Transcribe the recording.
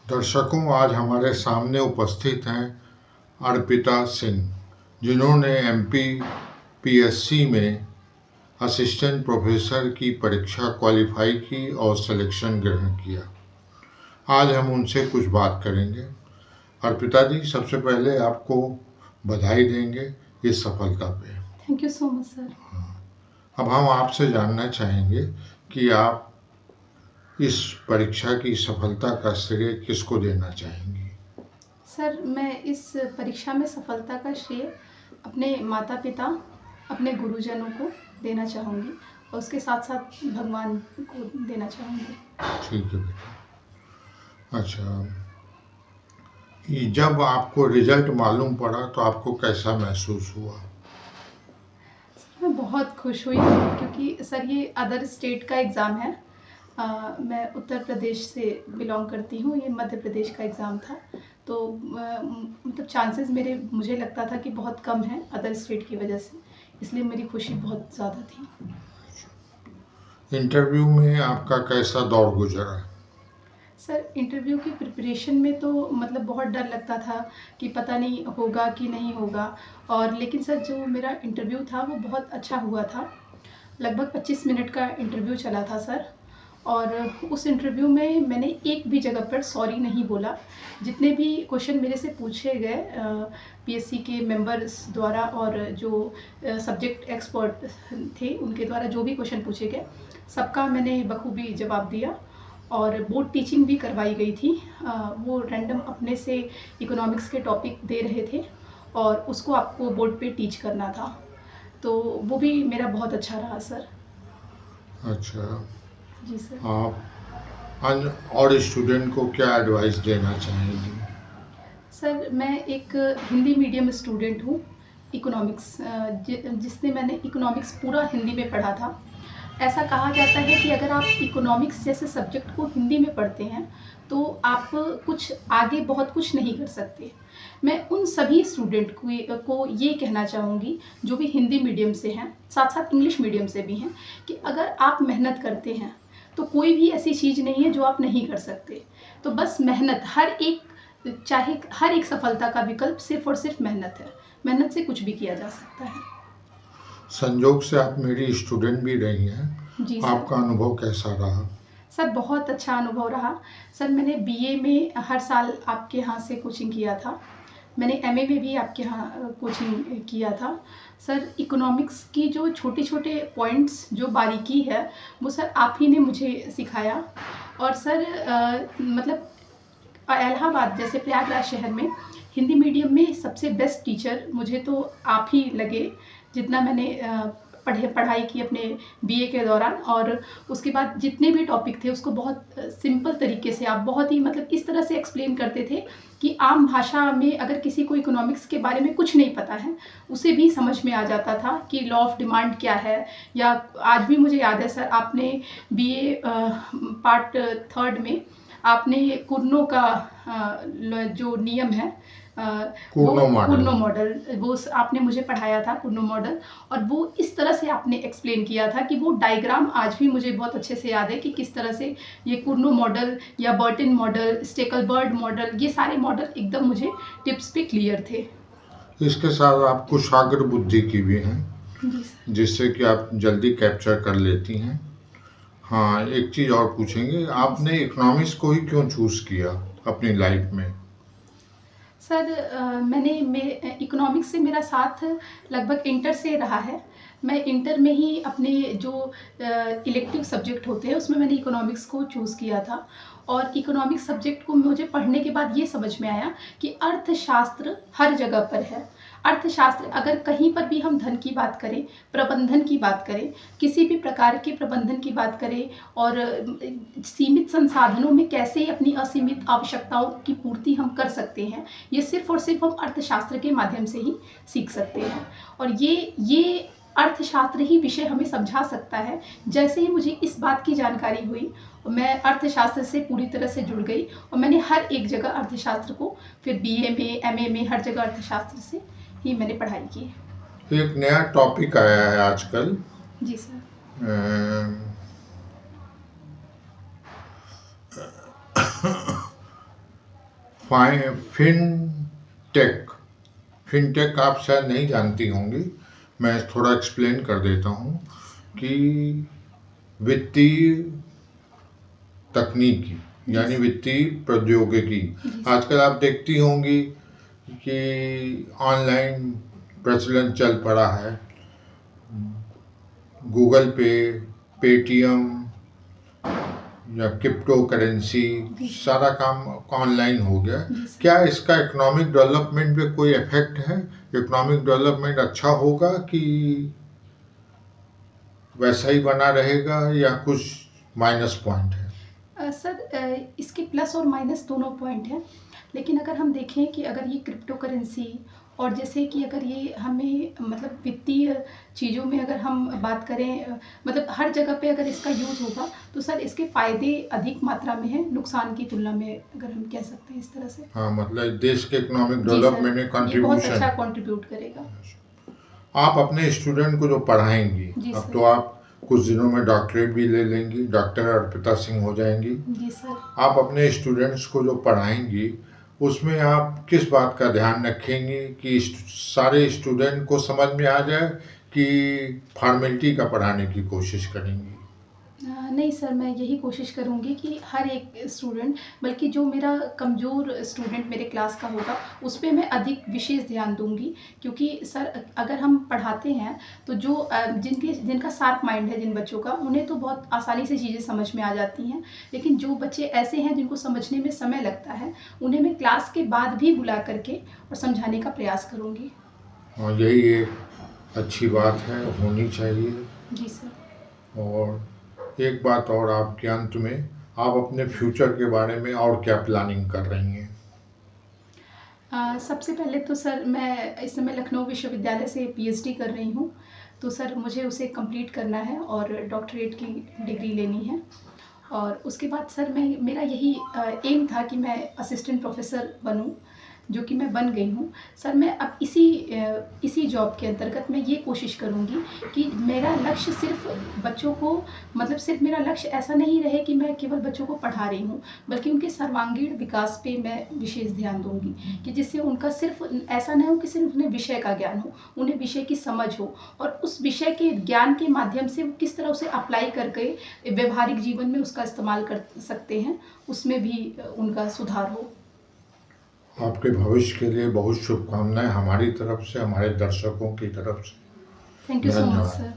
दर्शकों, आज हमारे सामने उपस्थित हैं अर्पिता सिंह, जिन्होंने MPPSC में असिस्टेंट प्रोफेसर की परीक्षा क्वालिफाई की और सिलेक्शन ग्रहण किया। आज हम उनसे कुछ बात करेंगे। अर्पिता जी, सबसे पहले आपको बधाई देंगे इस सफलता पे। Thank you so much sir. अब हम आपसे जानना चाहेंगे कि आप इस परीक्षा की सफलता का श्रेय किसको देना चाहेंगी? सर, मैं इस परीक्षा में सफलता का श्रेय अपने माता पिता, अपने गुरुजनों को देना चाहूँगी और उसके साथ साथ भगवान को देना चाहूँगी। ठीक है बेटा। अच्छा, जब आपको रिजल्ट मालूम पड़ा तो आपको कैसा महसूस हुआ? मैं बहुत खुश हुई क्योंकि सर ये अदर स्टेट का एग्ज़ाम है। मैं उत्तर प्रदेश से बिलोंग करती हूँ, ये मध्य प्रदेश का एग्ज़ाम था। तो मतलब चांसेस मुझे लगता था कि बहुत कम हैं अदर स्टेट की वजह से, इसलिए मेरी खुशी बहुत ज़्यादा थी। इंटरव्यू में आपका कैसा दौर गुजरा? सर, इंटरव्यू की प्रिपरेशन में तो मतलब बहुत डर लगता था कि पता नहीं होगा कि नहीं होगा, और लेकिन सर जो मेरा इंटरव्यू था वो बहुत अच्छा हुआ था। लगभग 25 मिनट का इंटरव्यू चला था सर, और उस इंटरव्यू में मैंने एक भी जगह पर सॉरी नहीं बोला। जितने भी क्वेश्चन मेरे से पूछे गए PSC के मेंबर्स द्वारा और जो सब्जेक्ट एक्सपर्ट थे उनके द्वारा जो भी क्वेश्चन पूछे गए, सबका मैंने बखूबी जवाब दिया। और बोर्ड टीचिंग भी करवाई गई थी। वो रैंडम अपने से इकोनॉमिक्स के टॉपिक दे रहे थे और उसको आपको बोर्ड पे टीच करना था, तो वो भी मेरा बहुत अच्छा रहा सर। अच्छा, जी सर। आप अन्य और स्टूडेंट को क्या एडवाइस देना चाहेंगी? सर, मैं एक हिंदी मीडियम स्टूडेंट हूँ, इकोनॉमिक्स जिसने मैंने इकोनॉमिक्स पूरा हिंदी में पढ़ा था। ऐसा कहा जाता है कि अगर आप इकोनॉमिक्स जैसे सब्जेक्ट को हिंदी में पढ़ते हैं तो आप आगे बहुत कुछ नहीं कर सकते। मैं उन सभी स्टूडेंट को ये कहना चाहूँगी जो भी हिंदी मीडियम से हैं, साथ साथ इंग्लिश मीडियम से भी हैं, कि अगर आप मेहनत करते हैं तो कोई भी ऐसी चीज़ नहीं है जो आप नहीं कर सकते। तो बस मेहनत, चाहे हर एक सफलता का विकल्प सिर्फ और सिर्फ मेहनत है। मेहनत से कुछ भी किया जा सकता है। संजोग से आप मेरी स्टूडेंट भी रही हैं। जी सर। आपका अनुभव कैसा रहा? सर, बहुत अच्छा अनुभव रहा। सर, मैंने BA में हर साल आपके यहाँ से कोचिंग किया था। मैंने MA में भी आपके यहाँ कोचिंग किया था। सर, इकोनॉमिक्स की जो छोटे-छोटे पॉइंट्स, जो बारीकी है, वो सर आप ही ने मुझे सिखाया। और सर मतलब इलाहाबाद जैसे प्रयागराज शहर में हिंदी मीडियम में सबसे बेस्ट टीचर मुझे तो आप ही लगे, जितना मैंने पढ़ाई की अपने BA के दौरान। और उसके बाद जितने भी टॉपिक थे उसको बहुत सिंपल तरीके से आप बहुत ही मतलब इस तरह से एक्सप्लेन करते थे कि आम भाषा में अगर किसी को इकोनॉमिक्स के बारे में कुछ नहीं पता है उसे भी समझ में आ जाता था कि लॉ ऑफ डिमांड क्या है। या आज भी मुझे याद है सर, आपने BA पार्ट 3 में आपने कुर्नो का जो नियम है, वो कुर्नो मॉडल, वो आपने मुझे पढ़ाया था, कुर्नो मॉडल। और वो इस तरह से आपने एक्सप्लेन किया था कि वो डायग्राम आज भी मुझे बहुत अच्छे से याद है कि किस तरह से ये कुर्नो मॉडल या बर्टन मॉडल, स्टेकलबर्ड मॉडल, ये सारे मॉडल एकदम मुझे टिप्स पे क्लियर थे। इसके साथ आप कुशाग्र बुद्धि की भी हैं, जी सर। जिससे कि आप जल्दी कैप्चर कर लेती हैं। हाँ, एक चीज़ और पूछेंगे, आपने इकोनॉमिक्स को ही क्यों चूज़ किया अपनी लाइफ में? सर, मैंने इकोनॉमिक्स से मेरा साथ लगभग इंटर से रहा है। मैं इंटर में ही अपने जो इलेक्टिव सब्जेक्ट होते हैं उसमें मैंने इकोनॉमिक्स को चूज़ किया था। और इकोनॉमिक्स सब्जेक्ट को मुझे पढ़ने के बाद ये समझ में आया कि अर्थशास्त्र हर जगह पर है। अर्थशास्त्र, अगर कहीं पर भी हम धन की बात करें, प्रबंधन की बात करें, किसी भी प्रकार के प्रबंधन की बात करें, और सीमित संसाधनों में कैसे अपनी असीमित आवश्यकताओं की पूर्ति हम कर सकते हैं, ये सिर्फ और सिर्फ हम अर्थशास्त्र के माध्यम से ही सीख सकते हैं। और ये अर्थशास्त्र ही विषय हमें समझा सकता है। जैसे ही मुझे इस बात की जानकारी हुई, मैं अर्थशास्त्र से पूरी तरह से जुड़ गई और मैंने हर एक जगह अर्थशास्त्र को, फिर BA में, MA में, हर जगह अर्थशास्त्र से ही मैंने पढ़ाई की। एक नया टॉपिक आया है आजकल। जी सर। फिनटेक। फिनटेक आप शायद नहीं जानती होंगी, मैं थोड़ा एक्सप्लेन कर देता हूँ कि वित्तीय तकनीकी यानी वित्तीय प्रौद्योगिकी। जी सर। आजकल आप देखती होंगी कि ऑनलाइन प्रचलन चल पड़ा है। गूगल पे, पेटीएम या क्रिप्टो करेंसी, जी। सारा काम ऑनलाइन हो गया। जी सर। क्या इसका इकोनॉमिक डेवलपमेंट पे कोई इफेक्ट है? इकोनॉमिक डेवलपमेंट अच्छा होगा कि वैसा ही बना रहेगा या कुछ माइनस पॉइंट है? सर इसके प्लस और माइनस दोनों पॉइंट हैं, लेकिन अगर हम देखें कि अगर ये क्रिप्टो करेंसी और जैसे कि अगर ये हमें मतलब वित्तीय चीज़ों में अगर हम बात करें, मतलब हर जगह पे अगर इसका यूज़ होगा तो सर इसके फ़ायदे अधिक मात्रा में हैं नुकसान की तुलना में, अगर हम कह सकते हैं इस तरह से। हाँ, मतलब देश के इकोनॉमिक जी डेवलपमेंट में सर, ये बहुत अच्छा कंट्रीब्यूशन। कंट्रीब्यूट करेगा। आप अपने स्टूडेंट को जो पढ़ाएंगी, जी अब सर। तो आप कुछ दिनों में डॉक्टरेट भी ले लेंगी, डॉक्टर अर्पिता सिंह हो जाएंगी। जी सर। आप अपने स्टूडेंट्स को जो पढ़ाएंगी उसमें आप किस बात का ध्यान रखेंगी कि सारे स्टूडेंट को समझ में आ जाए कि फॉर्मेलिटी का पढ़ाने की कोशिश करेंगी? नहीं सर, मैं यही कोशिश करूँगी कि हर एक स्टूडेंट, बल्कि जो मेरा कमज़ोर स्टूडेंट मेरे क्लास का होगा उस पे मैं अधिक विशेष ध्यान दूँगी, क्योंकि सर अगर हम पढ़ाते हैं तो जो जिनका शार्प माइंड है, जिन बच्चों का, उन्हें तो बहुत आसानी से चीज़ें समझ में आ जाती हैं, लेकिन जो बच्चे ऐसे हैं जिनको समझने में समय लगता है, उन्हें मैं क्लास के बाद भी बुला करके और समझाने का प्रयास करूँगी। और यही एक अच्छी बात है, होनी चाहिए। जी सर। और एक बात और आपके अंत में, आप अपने फ्यूचर के बारे में और क्या प्लानिंग कर रही हैं? सबसे पहले तो सर मैं इस समय लखनऊ विश्वविद्यालय से पीएचडी कर रही हूँ, तो सर मुझे उसे कंप्लीट करना है और डॉक्टरेट की डिग्री लेनी है। और उसके बाद सर मेरा यही एम था कि मैं असिस्टेंट प्रोफेसर बनूँ, जो कि मैं बन गई हूँ। सर मैं अब इसी जॉब के अंतर्गत मैं ये कोशिश करूँगी कि मेरा लक्ष्य सिर्फ़ बच्चों को, मतलब सिर्फ़ मेरा लक्ष्य ऐसा नहीं रहे कि मैं केवल बच्चों को पढ़ा रही हूँ, बल्कि उनके सर्वांगीण विकास पे मैं विशेष ध्यान दूँगी, कि जिससे उनका सिर्फ़ ऐसा ना हो कि सिर्फ़ उन्हें विषय का ज्ञान हो, उन्हें विषय की समझ हो, और उस विषय के ज्ञान के माध्यम से वो किस तरह उसे अप्लाई करके व्यावहारिक जीवन में उसका इस्तेमाल कर सकते हैं, उसमें भी उनका सुधार हो। आपके भविष्य के लिए बहुत शुभकामनाएं हमारी तरफ से, हमारे दर्शकों की तरफ से। थैंक यू सो मच धन्यवाद। सर।